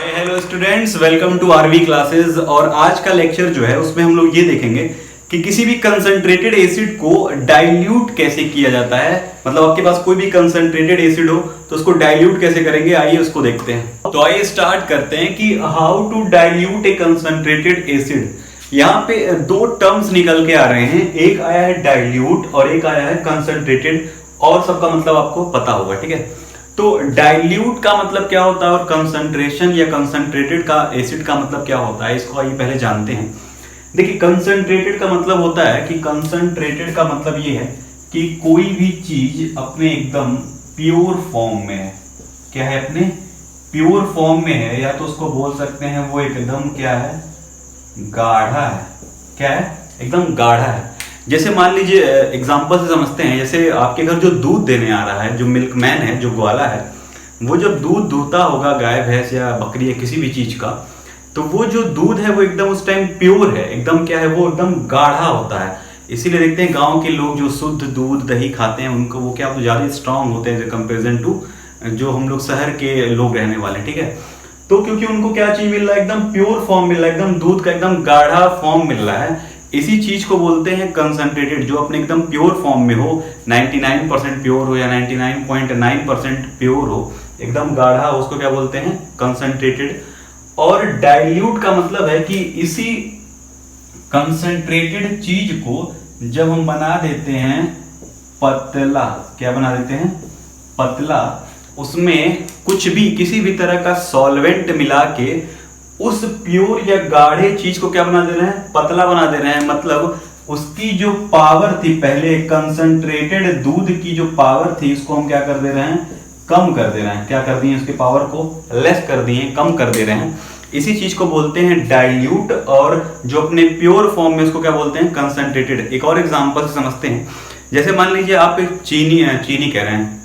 Hello students, welcome to RV classes. और आज का लेक्चर जो है उसमें हम लोग ये देखेंगे कि किसी भी कंसंट्रेटेड एसिड को डाइल्यूट कैसे किया जाता है। मतलब आपके पास कोई भी कंसंट्रेटेड एसिड हो तो उसको डाइल्यूट कैसे करेंगे, आइए उसको देखते हैं। तो आइए स्टार्ट करते हैं कि how to dilute a concentrated acid. यहाँ पे दो टर्म्स निकल के आ रहे हैं, एक आया है डाइल्यूट और एक आया है कंसंट्रेटेड, और सबका मतलब आपको पता होगा, ठीक है। तो डाइल्यूट का मतलब क्या होता है और कंसंट्रेशन या कंसंट्रेटेड का एसिड का मतलब क्या होता है, इसको आइए पहले जानते हैं। देखिए, कंसंट्रेटेड का मतलब होता है कि कंसंट्रेटेड का मतलब ये है कि कोई भी चीज अपने एकदम प्योर फॉर्म में है। क्या है? अपने प्योर फॉर्म में है, या तो उसको बोल सकते हैं वो एकदम क्या है, गाढ़ा है। क्या है? एकदम गाढ़ा है। जैसे मान लीजिए एग्जांपल से समझते हैं, जैसे आपके घर जो दूध देने आ रहा है, जो मिल्कमैन है, जो ग्वाला है, वो जब दूध दूहता होगा गाय भैंस या बकरी या किसी भी चीज का, तो वो जो दूध है वो एकदम उस टाइम प्योर है, एकदम क्या है, वो एकदम गाढ़ा होता है। इसीलिए देखते हैं गांव के लोग जो शुद्ध दूध दही खाते हैं उनको वो क्या तो ज्यादा स्ट्रांग होते हैं कंपेरिजन टू जो हम लोग शहर के लोग रहने वाले हैं, ठीक है। तो क्योंकि उनको क्या चीज मिल रहा है, एकदम प्योर फॉर्म मिल रहा है, एकदम दूध का एकदम गाढ़ा फॉर्म मिल रहा है। इसी चीज को बोलते हैं कंसंट्रेटेड, जो अपने एकदम प्योर फॉर्म में हो, 99% प्योर हो या 99.9% प्योर हो, एकदम गाढ़ा, उसको क्या बोलते हैं, कंसंट्रेटेड। और डाइल्यूट का मतलब है कि इसी कंसंट्रेटेड चीज को जब हम बना देते हैं पतला, क्या बना देते हैं, पतला, उसमें कुछ भी किसी भी तरह का सॉल्वेंट मिला के उस प्योर या गाढ़े चीज को क्या बना दे रहे हैं, पतला बना दे रहे हैं। मतलब उसकी जो पावर थी पहले, कंसंट्रेटेड दूध की जो पावर थी, उसको हम क्या कर दे रहे हैं, कम कर दे रहे हैं। क्या कर दिए, उसकी पावर को लेस कर दिए, कम कर दे रहे हैं। इसी चीज को बोलते हैं डाइल्यूट। और जो अपने प्योर फॉर्म में, उसको क्या बोलते हैं, कंसंट्रेटेड। एक और एग्जांपल से समझते हैं। जैसे मान लीजिए आप एक चीनी कह रहे हैं,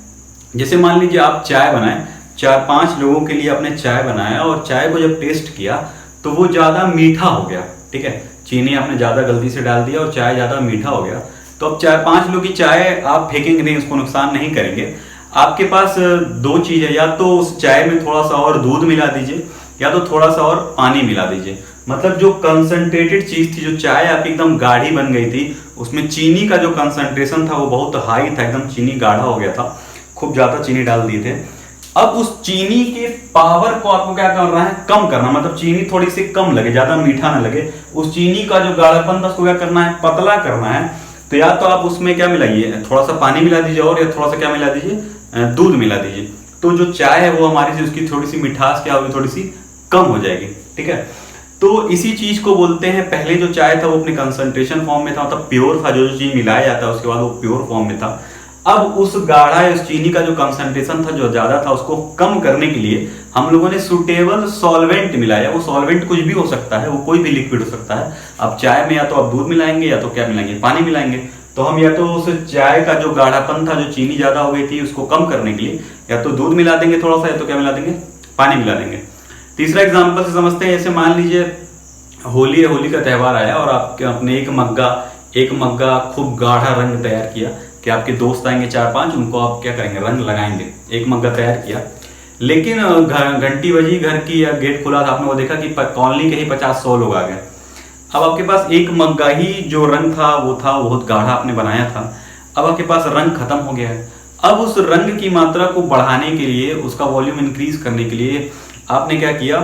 जैसे मान लीजिए आप चाय बनाए, 4-5 लोगों के लिए आपने चाय बनाया और चाय को जब टेस्ट किया तो वो ज्यादा मीठा हो गया, ठीक है। चीनी आपने ज्यादा गलती से डाल दिया और चाय ज्यादा मीठा हो गया। तो अब 4-5 लोगों की चाय आप फेंकेंगे नहीं, उसको नुकसान नहीं करेंगे। आपके पास दो चीज है, या तो उस चाय में थोड़ा सा और दूध मिला दीजिए या तो थोड़ा सा और पानी मिला दीजिए। मतलब जो कंसंट्रेटेड चीज थी, जो चाय आपकी एकदम गाढ़ी बन गई थी, उसमें चीनी का जो कंसंट्रेशन था वो बहुत हाई था, एकदम चीनी गाढ़ा हो गया था, खूब ज्यादा चीनी डाल दिए थे। अब उस चीनी के पावर को आपको क्या करना है, कम करना। मतलब चीनी थोड़ी सी कम लगे, ज्यादा मीठा ना लगे, उस चीनी का जो गाढ़ापन था उसको क्या करना है, पतला करना है। तो या तो आप उसमें क्या मिलाइए, थोड़ा सा पानी मिला दीजिए, और या थोड़ा सा क्या मिला दीजिए, दूध मिला दीजिए। तो जो चाय है वो हमारी, उसकी थोड़ी सी मिठास क्या होगी, थोड़ी सी कम हो जाएगी, ठीक है। तो इसी चीज को बोलते हैं, पहले जो चाय था वो अपने कंसंट्रेशन फॉर्म में था, मतलब प्योर था, जो चीज मिलाया जाता है उसके बाद वो प्योर फॉर्म में था। अब उस गाढ़ा, उस चीनी का जो कंसंट्रेशन था, जो ज्यादा था, उसको कम करने के लिए हम लोगों ने सुटेबल सॉल्वेंट मिलाया। वो सॉल्वेंट कुछ भी हो सकता है, वो कोई भी लिक्विड हो सकता है। अब चाय में या तो आप दूध मिलाएंगे या तो क्या मिलाएंगे, पानी मिलाएंगे। तो हम या तो उस चाय का जो गाढ़ापन था, जो चीनी ज्यादा हो गई थी, उसको कम करने के लिए या तो दूध मिला देंगे थोड़ा सा, या तो क्या मिला देंगे, पानी मिला देंगे। तीसरा एग्जाम्पल से समझते हैं। जैसे मान लीजिए होली है, होली का त्यौहार आया और आपके अपने एक मग्गा खूब गाढ़ा रंग तैयार किया कि आपके दोस्त आएंगे 4-5, उनको आप क्या करेंगे, रंग लगाएंगे। एक मग्गा तैयार किया, लेकिन घंटी बजी घर की या गेट खुला था, आपने वो देखा कि कॉलोनी के ही 50-100 लोग आ गए। अब आपके पास एक मग्गा ही जो रंग था वो बहुत गाढ़ा आपने बनाया था। अब आपके पास रंग खत्म हो गया है। अब उस रंग की मात्रा को बढ़ाने के लिए, उसका वॉल्यूम इंक्रीज करने के लिए आपने क्या किया,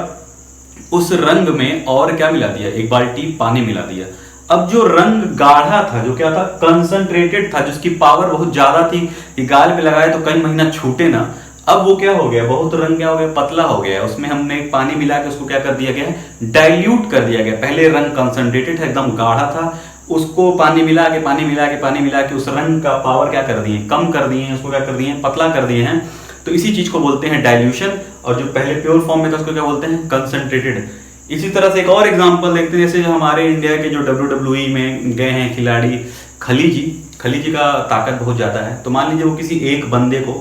उस रंग में और क्या मिला दिया, एक बाल्टी पानी मिला दिया। अब जो रंग गाढ़ा था, जो क्या था, कंसंट्रेटेड था, जिसकी पावर बहुत ज्यादा थी कि गाल पे लगाए तो कई महीना छूटे ना, अब वो क्या हो गया, बहुत रंग क्या हो गया, पतला हो गया। उसमें हमने पानी मिला के उसको क्या कर दिया गया, डाइल्यूट कर दिया गया। पहले रंग कंसंट्रेटेड था, एकदम गाढ़ा था, उसको पानी मिला के उस रंग का पावर क्या कर दिए, कम कर दिए, उसको क्या कर दिए, पतला कर दिए हैं। तो इसी चीज को बोलते हैं डाइल्यूशन। और जो पहले प्योर फॉर्म में था उसको क्या बोलते हैं, कंसंट्रेटेड। इसी तरह से एक और एग्जांपल देखते हैं। जैसे जो हमारे इंडिया के जो WWE में गए हैं खिलाड़ी, खलीजी का ताकत बहुत ज्यादा है। तो मान लीजिए वो किसी एक बंदे को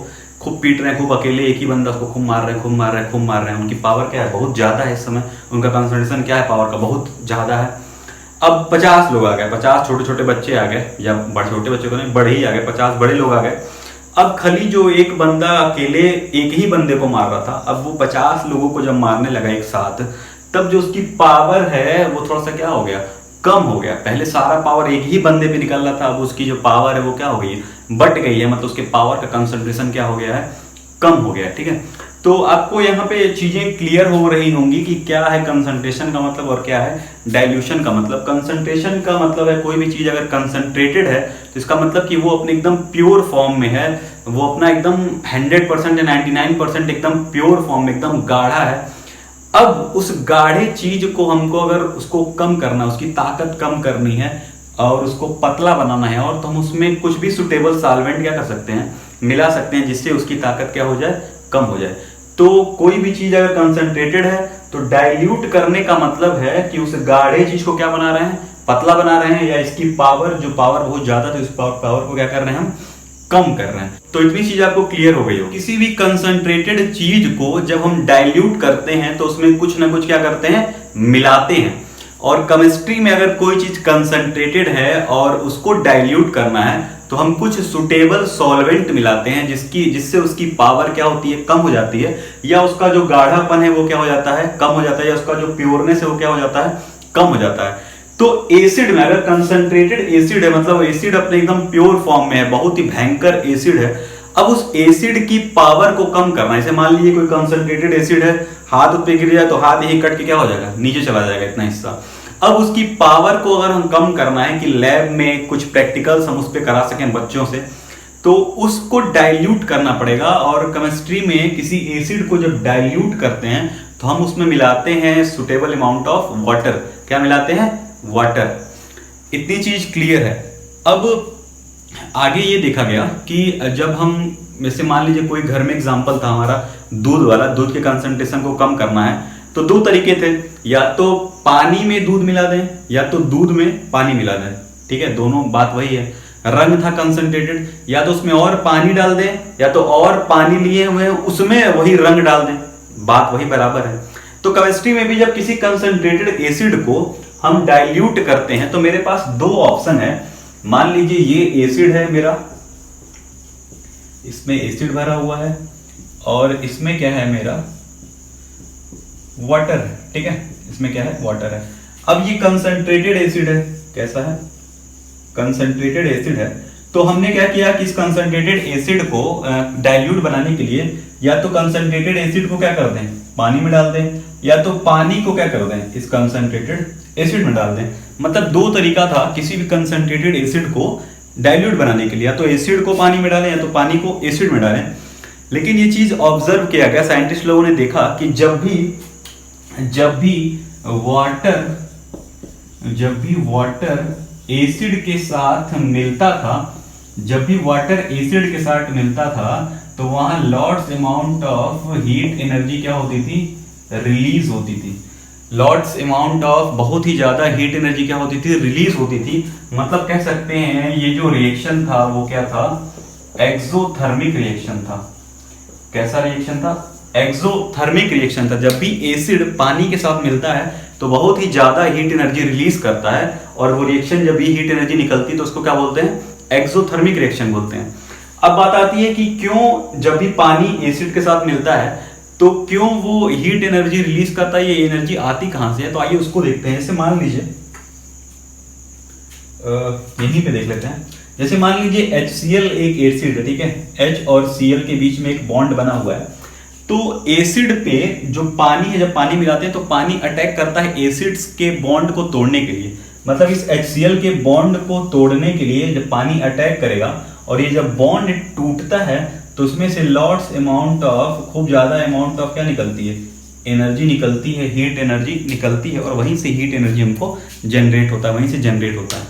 खूब पीट रहे हैं, खूब अकेले एक ही बंदा उसको खूब मार रहे हैं। उनकी पावर क्या है, बहुत ज्यादा है। इस समय उनका कंसंट्रेशन क्या है, पावर का, बहुत ज्यादा है। अब 50 लोग आ गए, 50 छोटे छोटे बच्चे आ गए, या बड़े छोटे बच्चे को नहीं, बड़े ही आ गए, 50 बड़े लोग आ गए। अब खली जो एक बंदा अकेले एक ही बंदे को मार रहा था, अब वो 50 लोगों को जब मारने लगा एक साथ, तब जो उसकी पावर है वो थोड़ा सा क्या हो गया, कम हो गया। पहले सारा पावर एक ही बंदे पे निकल रहा था, अब उसकी जो पावर है वो क्या हो गई है, बट गई है, मतलब उसके पावर का कंसंट्रेशन क्या हो गया है, कम हो गया है। ठीक है, तो आपको यहाँ पे चीजें क्लियर हो रही होंगी कि क्या है कंसंट्रेशन का मतलब और क्या है डाइल्यूशन का मतलब। कंसंट्रेशन का मतलब है कोई भी चीज अगर कंसंट्रेटेड है तो इसका मतलब कि वो अपने एकदम प्योर फॉर्म में है, वो अपना एकदम 100% या 99% एकदम प्योर फॉर्म में एकदम गाढ़ा है। अब उस गाढ़े चीज को हमको अगर उसको कम करना, उसकी ताकत कम करनी है और उसको पतला बनाना है, और तो हम उसमें कुछ भी सुटेबल सॉल्वेंट क्या कर सकते हैं, मिला सकते हैं, जिससे उसकी ताकत क्या हो जाए, कम हो जाए। तो कोई भी चीज अगर कंसंट्रेटेड है तो डाइल्यूट करने का मतलब है कि उस गाढ़े चीज को क्या बना रहे हैं, पतला बना रहे हैं, या इसकी पावर, जो पावर बहुत ज्यादा थी उस पावर को क्या कर रहे हैं, हम कम कर रहे हैं। तो इतनी चीज आपको क्लियर हो गई हो। किसी भी कंसंट्रेटेड चीज को जब हम डाइल्यूट करते हैं तो उसमें कुछ ना कुछ क्या करते हैं, मिलाते हैं। और केमिस्ट्री में अगर कोई चीज कंसंट्रेटेड है और उसको डाइल्यूट करना है तो हम कुछ सुटेबल सॉल्वेंट मिलाते हैं, जिससे उसकी पावर क्या होती है, कम हो जाती है, या उसका जो गाढ़ापन है वो क्या हो जाता है, कम हो जाता है, या उसका जो प्योरनेस है वो क्या हो जाता है, कम हो जाता है। तो एसिड में अगर कंसंट्रेटेड एसिड है, मतलब एसिड अपने एकदम प्योर फॉर्म में है, बहुत ही भयंकर एसिड है, अब उस एसिड की पावर को कम करना है। जैसे मान लीजिए कोई कंसंट्रेटेड एसिड है, हाथ पे गिर जाए तो हाथ यही कट के क्या हो जाएगा, नीचे चला जाएगा इतना हिस्सा। अब उसकी पावर को अगर हम कम करना है कि लैब में कुछ प्रैक्टिकल्स हम उस पर करा सकें बच्चों से, तो उसको डाइल्यूट करना पड़ेगा। और केमिस्ट्री में किसी एसिड को जब डाइल्यूट करते हैं तो हम उसमें मिलाते हैं सुटेबल अमाउंट ऑफ वाटर। क्या मिलाते हैं, वाटर। इतनी चीज क्लियर है। अब आगे ये देखा गया कि जब हम, जैसे मान लीजिए कोई घर में एग्जांपल था हमारा दूध वाला, दूध के कंसंट्रेशन को कम करना है तो दो तरीके थे, या तो पानी में दूध मिला दें या तो दूध में पानी मिला दें। ठीक है, दोनों बात वही है। रंग था कंसंट्रेटेड, या तो उसमें और पानी डाल दें या तो और पानी लिए हुए उसमें वही रंग डाल दें, बात वही बराबर है। तो केमिस्ट्री में भी जब किसी कंसंट्रेटेड एसिड को हम डाइल्यूट करते हैं तो मेरे पास दो ऑप्शन है। मान लीजिए ये एसिड है मेरा, इसमें एसिड भरा हुआ है और इसमें क्या है मेरा, वाटर। ठीक है, इसमें क्या है, वाटर है। अब ये कंसंट्रेटेड एसिड है, कैसा है, कंसंट्रेटेड एसिड है। तो हमने क्या किया कि इस कंसंट्रेटेड एसिड को डाइल्यूट बनाने के लिए या तो कंसंट्रेटेड एसिड को क्या कर दें, पानी में डाल दें, या तो पानी को क्या कर दें, इस कंसंट्रेटेड एसिड में डाल दें। मतलब दो तरीका था किसी भी कंसंट्रेटेड एसिड को डाइल्यूट बनाने के लिए, या तो एसिड को पानी में डालें या तो पानी को एसिड में डालें। लेकिन ये चीज ऑब्जर्व किया गया, साइंटिस्ट लोगों ने देखा कि जब भी वाटर एसिड के साथ मिलता था, जब भी वाटर एसिड के साथ मिलता था तो वहां lots amount of heat energy क्या होती थी, रिलीज होती थी। लॉट्स अमाउंट ऑफ, बहुत ही ज्यादा हीट एनर्जी क्या होती थी, रिलीज होती थी। मतलब कह सकते हैं ये जो रिएक्शन था वो क्या था, एक्सोथर्मिक रिएक्शन था। कैसा रिएक्शन था, एक्सोथर्मिक रिएक्शन था। जब भी एसिड पानी के साथ मिलता है तो बहुत ही ज्यादा हीट एनर्जी रिलीज करता है, और वो रिएक्शन जब भी हीट एनर्जी निकलती है तो उसको क्या बोलते हैं, एक्सोथर्मिक रिएक्शन बोलते हैं। अब बात आती है कि क्यों जब भी पानी एसिड के साथ मिलता है तो क्यों वो हीट एनर्जी रिलीज करता है, ये एनर्जी आती कहां से है, तो आइए उसको देखते हैं। जैसे मान लीजिए यहीं पे देख लेते हैं। जैसे मान लीजिए HCl एक एसिड है, ठीक है, H और Cl के बीच में एक बॉन्ड बना हुआ है। तो एसिड पे जो पानी है, जब पानी मिलाते हैं तो पानी अटैक करता है एसिड्स के बॉन्ड को तोड़ने के लिए। मतलब इस HCl के बॉन्ड को तोड़ने के लिए जब पानी अटैक करेगा और ये जब बॉन्ड टूटता है तो उसमें से लॉट्स अमाउंट ऑफ, खूब ज्यादा अमाउंट ऑफ क्या निकलती है, एनर्जी निकलती है, हीट एनर्जी निकलती है, और वहीं से हीट एनर्जी हमको जनरेट होता है, वहीं से जनरेट होता है।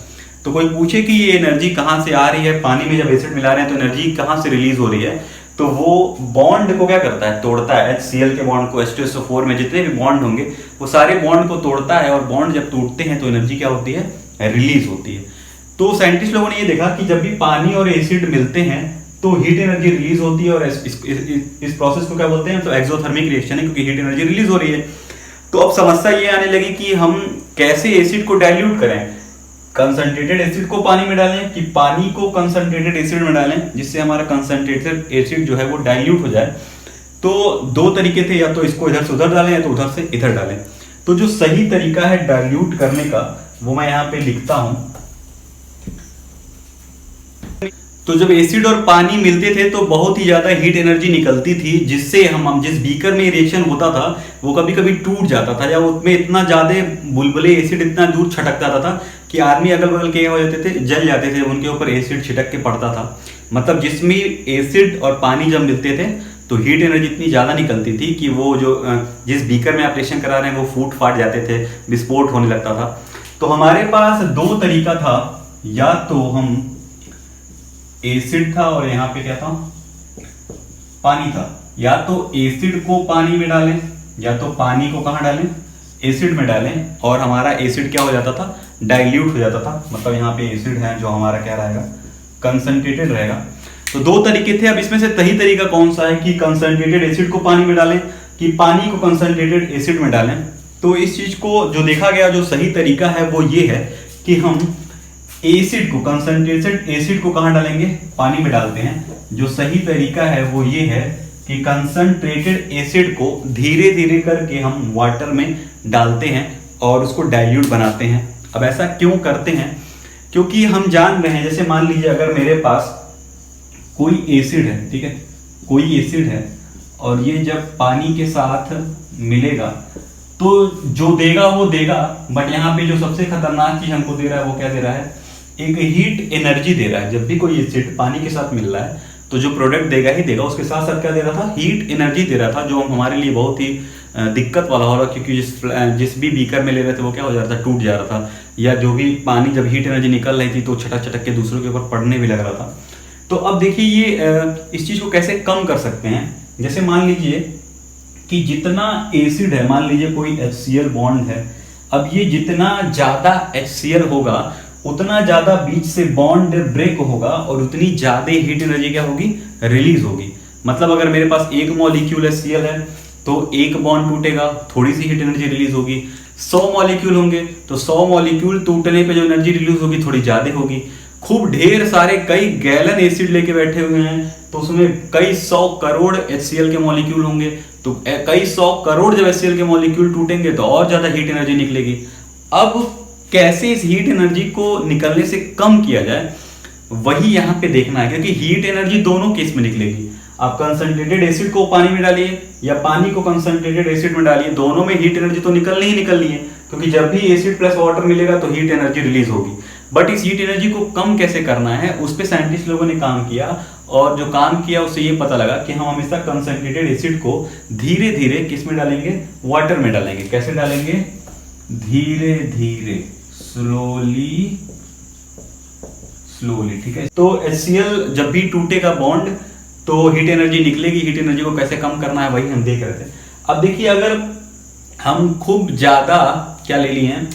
तो कोई पूछे कि ये एनर्जी कहाँ से आ रही है, पानी में जब एसिड मिला रहे हैं तो एनर्जी कहाँ से रिलीज हो रही है, तो वो बॉन्ड को क्या करता है, तोड़ता है। HCl के बॉन्ड को, H2SO4 में जितने भी बॉन्ड होंगे वो सारे बॉन्ड को तोड़ता है, और बॉन्ड जब टूटते हैं तो एनर्जी क्या होती है, रिलीज होती है। तो साइंटिस्ट लोगों ने ये देखा कि जब भी पानी और एसिड मिलते हैं तो हीट एनर्जी रिलीज होती है, और इस प्रोसेस को क्या बोलते हैं, तो एक्सोथर्मिक रिएक्शन है, क्योंकि हीट एनर्जी रिलीज हो रही है। तो अब समस्या ये आने लगी कि हम कैसे एसिड को डाइल्यूट करें। कंसंट्रेटेड एसिड को पानी में डालें कि पानी को कंसंट्रेटेड एसिड में डालें, जिससे हमारा कंसंट्रेटेड एसिड जो है वो डाइल्यूट हो जाए। तो दो तरीके थे, या तो इसको इधर से उधर डालें या तो उधर से इधर डालें। तो जो सही तरीका है डाइल्यूट करने का वो मैं यहाँ पे लिखता हूं। तो जब एसिड और पानी मिलते थे तो बहुत ही ज्यादा हीट एनर्जी निकलती थी, जिससे हम जिस बीकर में रिएक्शन होता था वो कभी कभी टूट जाता था, या उसमें इतना ज्यादा बुलबुले एसिड इतना दूर छटक जाता था कि आदमी अगल बगल के हो जाते थे, जल जाते थे, उनके ऊपर एसिड छिटक के पड़ता था। मतलब जिसमें एसिड और पानी जब मिलते थे तो हीट एनर्जी इतनी ज्यादा निकलती थी कि वो जो जिस बीकर में ऑपरेशन करा रहे हैं वो फूट फाट जाते थे, विस्फोट होने लगता था। तो हमारे पास दो तरीका था, या तो हम एसिड था और यहाँ पे क्या था, पानी था, या तो एसिड को पानी में डालें या तो पानी को कहाँ डालें, एसिड में डालें, और हमारा एसिड क्या हो जाता था, डाइल्यूट हो जाता था। मतलब यहाँ पे एसिड है जो हमारा क्या रहेगा, कंसंट्रेटेड रहेगा। तो दो तरीके थे। अब इसमें से सही तरीका कौन सा है कि कंसंट्रेटेड एसिड को पानी में डालें कि पानी को कंसंट्रेटेड एसिड में डालें। तो इस चीज को जो देखा गया, जो सही तरीका है वो ये है कि हम एसिड को, कंसंट्रेटेड एसिड को कहां डालेंगे, पानी में डालते हैं। जो सही तरीका है वो ये है कि कंसंट्रेटेड एसिड को धीरे धीरे करके हम वाटर में डालते हैं और उसको डाइल्यूट बनाते हैं। अब ऐसा क्यों करते हैं, क्योंकि हम जान रहे हैं, जैसे मान लीजिए अगर मेरे पास कोई एसिड है, ठीक है, कोई एसिड है और ये जब पानी के साथ मिलेगा तो जो देगा वो देगा, बट यहाँ पे जो सबसे खतरनाक चीज हमको दे रहा है वो क्या दे रहा है, एक हीट एनर्जी दे रहा है। जब भी कोई एसिड पानी के साथ मिल रहा है तो जो प्रोडक्ट देगा ही देगा, उसके साथ साथ क्या दे रहा था, हीट एनर्जी दे रहा था, जो हमारे लिए बहुत ही दिक्कत वाला हो रहा, क्योंकि जिस भी बीकर में ले रहे थे वो क्या हो जा रहा था, टूट जा रहा था, या जो भी पानी जब हीट एनर्जी निकल रही थी तो छटक छटक के दूसरों के ऊपर पड़ने भी लग रहा था। तो अब देखिए ये इस चीज को कैसे कम कर सकते हैं। जैसे मान लीजिए कि जितना एसिड है, मान लीजिए कोई HCl बॉन्ड है, अब ये जितना ज्यादा HCl होगा उतना ज्यादा बीच से बॉन्ड ब्रेक होगा और उतनी ज्यादा हीट एनर्जी क्या होगी, रिलीज होगी। मतलब अगर मेरे पास एक मॉलिक्यूल HCl है तो एक बॉन्ड टूटेगा, थोड़ी सी हीट एनर्जी रिलीज होगी। 100 मॉलिक्यूल होंगे तो 100 मॉलिक्यूल टूटने पे जो एनर्जी रिलीज होगी थोड़ी ज्यादा होगी। खूब ढेर सारे कई गैलन एसिड लेके बैठे हुए हैं तो उसमें कई 100 करोड़ HCl के मॉलिक्यूल होंगे, तो कई 100 करोड़ जब HCl के मॉलिक्यूल टूटेंगे तो और ज्यादा हीट एनर्जी निकलेगी। अब कैसे इस हीट एनर्जी को निकलने से कम किया जाए, वही यहाँ पे देखना है, क्योंकि हीट एनर्जी दोनों केस में निकलेगी। आप कंसंट्रेटेड एसिड को पानी में डालिए या पानी को कंसंट्रेटेड एसिड में डालिए, दोनों में हीट एनर्जी तो निकलनी ही निकलनी है, क्योंकि जब भी एसिड प्लस वाटर मिलेगा तो हीट एनर्जी रिलीज होगी। बट इस हीट एनर्जी को कम कैसे करना है, उस पे साइंटिस्ट लोगों ने काम किया, और जो काम किया उससे ये पता लगा कि हम हमेशा कंसंट्रेटेड एसिड को धीरे धीरे किस में डालेंगे, वाटर में डालेंगे। कैसे डालेंगे, धीरे धीरे, स्लोली स्लोली, ठीक है। तो HCl जब भी टूटेगा बॉन्ड तो हीट एनर्जी निकलेगी। हीट एनर्जी को कैसे कम करना है वही हम देख रहे थे। अब देखिए अगर हम खूब ज्यादा क्या ले लिए हैं,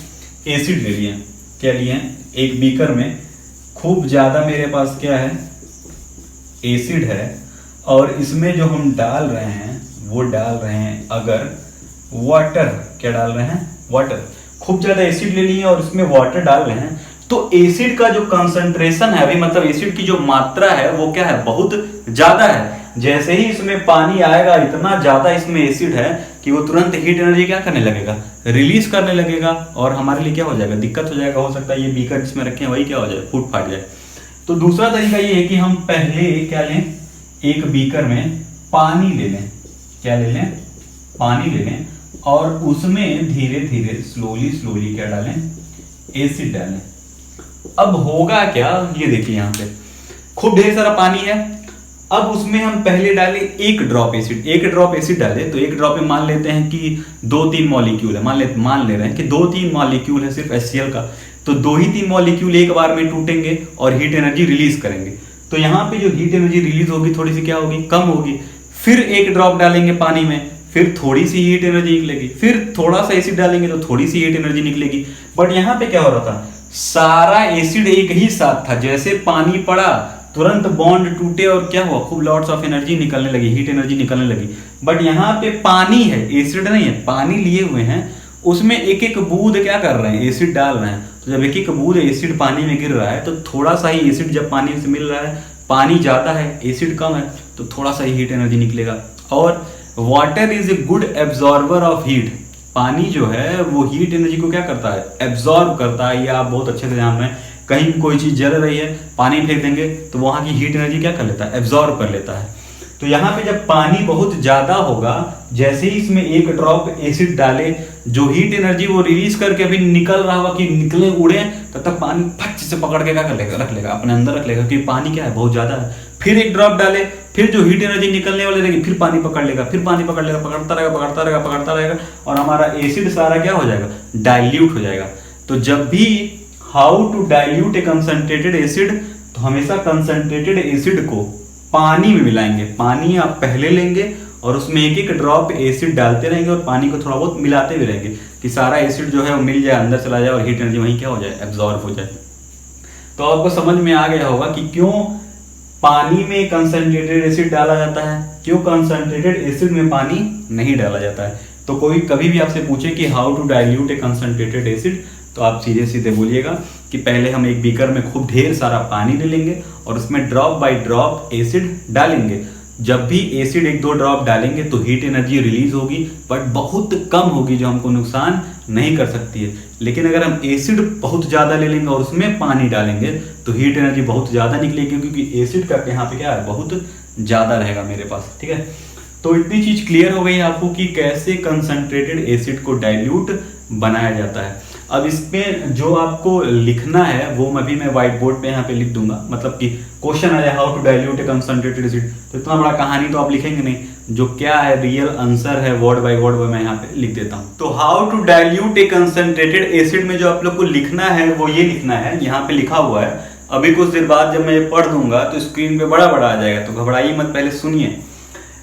एसिड ले लिए हैं, क्या लिए हैं, एक बीकर में खूब ज्यादा मेरे पास क्या है, एसिड है, और इसमें जो हम डाल रहे हैं वो डाल रहे हैं अगर वाटर, क्या डाल रहे हैं, वाटर। खूब ज्यादा एसिड ले लिए और इसमें वाटर डाल रहे हैं तो एसिड का जो कंसंट्रेशन है अभी, मतलब एसिड की जो मात्रा है वो क्या है, बहुत ज्यादा है। जैसे ही इसमें पानी आएगा इतना ज्यादा इसमें एसिड है कि वो तुरंत हीट एनर्जी क्या करने लगेगा, रिलीज करने लगेगा, और हमारे लिए क्या हो जाएगा, दिक्कत हो जाएगा। हो सकता है ये बीकर जिसमें रखे हैं वही क्या हो जाए, फूट फाट जाए। तो दूसरा तरीका ये है कि हम पहले क्या लें, एक बीकर में पानी ले लें, क्या ले लें, पानी ले लें, और उसमें धीरे धीरे स्लोली स्लोली क्या डालें, एसिड डालें। अब होगा क्या, ये देखिए यहाँ पे खूब ढेर सारा पानी है। अब उसमें हम पहले डाले एक ड्रॉप एसिड, एक ड्रॉप एसिड डाले तो एक ड्रॉप में मान लेते हैं कि 2-3 मॉलिक्यूल है, मान ले रहे हैं कि 2-3 मॉलिक्यूल है सिर्फ HCl का, तो 2 ही 3 मॉलिक्यूल एक बार में टूटेंगे और हीट एनर्जी रिलीज करेंगे। तो यहाँ पे जो हीट एनर्जी रिलीज होगी थोड़ी सी क्या होगी, कम होगी। फिर एक ड्रॉप डालेंगे पानी में, फिर थोड़ी सी हीट एनर्जी निकलेगी, फिर थोड़ा सा एसिड डालेंगे तो थोड़ी सी हीट एनर्जी निकलेगी। बट यहाँ पे क्या हो रहा था, सारा एसिड एक ही साथ था, जैसे पानी पड़ा तुरंत बॉन्ड टूटे और क्या हुआ, खूब लॉट्स ऑफ एनर्जी निकलने लगी, हीट एनर्जी निकलने लगी। बट यहाँ पे पानी है, एसिड नहीं है, पानी लिए हुए हैं, उसमें एक एक बूंद क्या कर रहे हैं, एसिड डाल रहे हैं, तो जब एक एक बूंद एसिड पानी में गिर रहा है तो थोड़ा सा ही एसिड जब पानी से मिल रहा है, पानी ज़्यादा है एसिड कम है, तो थोड़ा सा ही हीट एनर्जी निकलेगा। और water is a good absorber of heat, पानी जो है वो हीट एनर्जी को क्या करता है, एब्जॉर्ब करता है। ये आप बहुत अच्छे से जान रहे हैं, कहीं कोई चीज़ जल रही है, पानी फेंक देंगे तो वहाँ की हीट एनर्जी क्या कर लेता है, एब्जॉर्ब कर लेता है। तो यहाँ पे जब पानी बहुत ज़्यादा होगा, जैसे ही इसमें एक ड्रॉप एसिड डाले, जो हीट एनर्जी वो रिलीज करके अभी निकल रहा होगा कि निकले उड़े, तब तक पानी फट से पकड़ के क्या कर लेगा, रख लेगा, अपने अंदर रख लेगा, क्योंकि पानी क्या है, बहुत ज़्यादा है। फिर एक ड्रॉप डाले, फिर जो हीट एनर्जी निकलने वाली रहेगी, फिर पानी पकड़ लेगा, फिर पानी पकड़ लेगा, पकड़ता रहेगा, पकड़ता रहेगा, पकड़ता रहेगा, और हमारा एसिड सारा क्या हो जाएगा, डाइल्यूट हो जाएगा। तो जब भी how to dilute a concentrated acid, तो हमेशा कंसंट्रेटेड एसिड को पानी में मिलाएंगे। पानी आप पहले लेंगे और उसमें एक एक ड्रॉप एसिड डालते रहेंगे और पानी को थोड़ा बहुत मिलाते भी रहेंगे कि सारा एसिड जो है वो मिल जाए, अंदर चला जाए और हीट एनर्जी वहीं क्या हो जाए, एब्जॉर्ब हो जाए। तो आपको समझ में आ गया होगा कि क्यों पानी में कंसंट्रेटेड एसिड डाला जाता है, क्यों कंसंट्रेटेड एसिड में पानी नहीं डाला जाता है। तो कोई कभी भी आपसे पूछे कि how to dilute a concentrated acid, तो आप सीधे सीधे बोलिएगा कि पहले हम एक बीकर में खूब ढेर सारा पानी ले लेंगे और उसमें ड्रॉप बाय ड्रॉप एसिड डालेंगे। जब भी एसिड एक दो ड्रॉप डालेंगे तो हीट एनर्जी रिलीज होगी, बट बहुत कम होगी, जो हमको नुकसान नहीं कर सकती है। लेकिन अगर हम एसिड बहुत ज़्यादा ले लेंगे और उसमें पानी डालेंगे तो हीट एनर्जी बहुत ज़्यादा निकलेगी, क्योंकि एसिड का यहाँ पे क्या है, बहुत ज़्यादा रहेगा मेरे पास। ठीक है, तो इतनी चीज़ क्लियर हो गई आपको कि कैसे कंसंट्रेटेड एसिड को डाइल्यूट बनाया जाता है। अब इसमें जो आपको लिखना है वो मैं व्हाइट बोर्ड पे यहाँ पे लिख दूंगा, मतलब कि क्वेश्चन आ जाए how to dilute a concentrated acid, तो इतना बड़ा कहानी तो आप लिखेंगे नहीं, जो क्या है रियल आंसर है वर्ड बाय वर्ड मैं यहाँ पे लिख देता हूँ। तो how to dilute a concentrated acid में जो आप लोग को लिखना है वो ये लिखना है, यहाँ पे लिखा हुआ है। अभी कुछ देर बाद जब मैं ये पढ़ दूंगा तो स्क्रीन पे बड़ा बड़ा आ जाएगा, तो घबराइए मत, पहले सुनिए।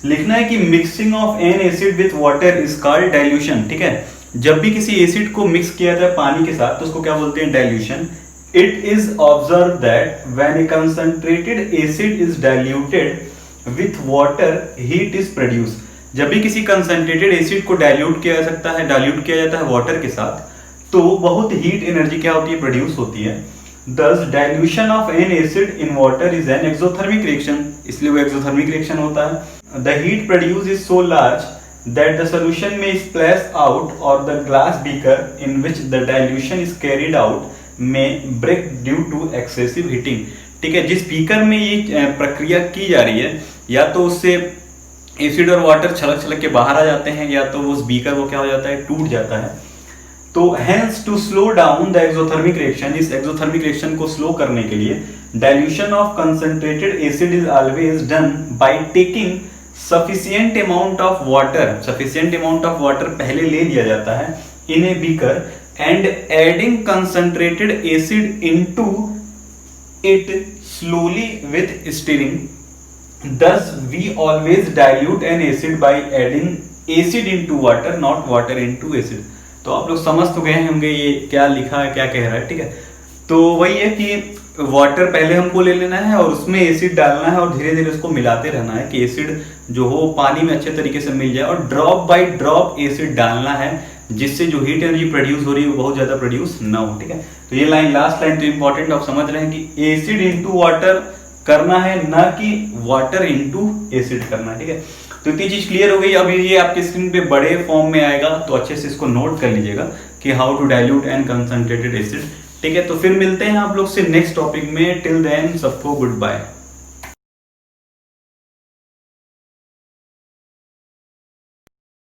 लिखना है कि mixing of N acid with water is called dilution. ठीक है, जब भी किसी एसिड को मिक्स किया जाए पानी के साथ तो उसको क्या बोलते हैं, dilution. It is observe that when A concentrated acid is diluted with water heat is produce. जब भी किसी कंसंट्रेटेड एसिड को डाइल्यूट किया जा सकता है, डाइल्यूट किया जाता है वाटर के साथ, तो बहुत हीट एनर्जी क्या होती है, प्रोड्यूस होती है। Thus dilution of an acid in water is an exothermic reaction, इसलिए वो exothermic reaction होता है। The heat produced is so large that the solution may splash out or the glass beaker in which the dilution is carried out may break due to excessive heating। ठीक है, जिस beaker में ये प्रक्रिया की जा रही है, या तो उससे एसिड और वाटर छलक छलक के बाहर आ जाते हैं, या तो उस बीकर वो क्या हो जाता है, टूट जाता है। तो hence to slow down the exothermic reaction, इस एक्सोथर्मिक रिएक्शन को स्लो करने के लिए dilution of concentrated acid is always done by taking sufficient amount of water. Sufficient amount of water पहले ले लिया जाता है in a beaker and adding concentrated acid into it slowly with stirring. Thus we always dilute an acid by adding acid into water, not water into acid। तो आप लोग समझ तो गए होंगे ये क्या लिखा है, क्या कह रहा है। ठीक है, तो वही है कि वाटर पहले हमको ले लेना है और उसमें एसिड डालना है और धीरे धीरे उसको मिलाते रहना है कि एसिड जो हो पानी में अच्छे तरीके से मिल जाए, और ड्रॉप बाय ड्रॉप एसिड डालना है जिससे जो हीट एनर्जी प्रोड्यूस हो रही है वो बहुत ज्यादा प्रोड्यूस ना हो। ठीक है, तो ये लाइन, लास्ट लाइन तो इंपॉर्टेंट, आप समझ रहे हैं कि एसिड इंटू वाटर करना है, ना कि वाटर इंटू एसिड करना है। ठीक है, तो इतनी चीज क्लियर हो गई। अब ये आपके स्क्रीन पे बड़े फॉर्म में आएगा, तो अच्छे से इसको नोट कर लीजिएगा कि how to dilute an concentrated acid. ठीक है, तो फिर मिलते हैं आप लोग से नेक्स्ट टॉपिक में। टिल देन सबको गुड बाय।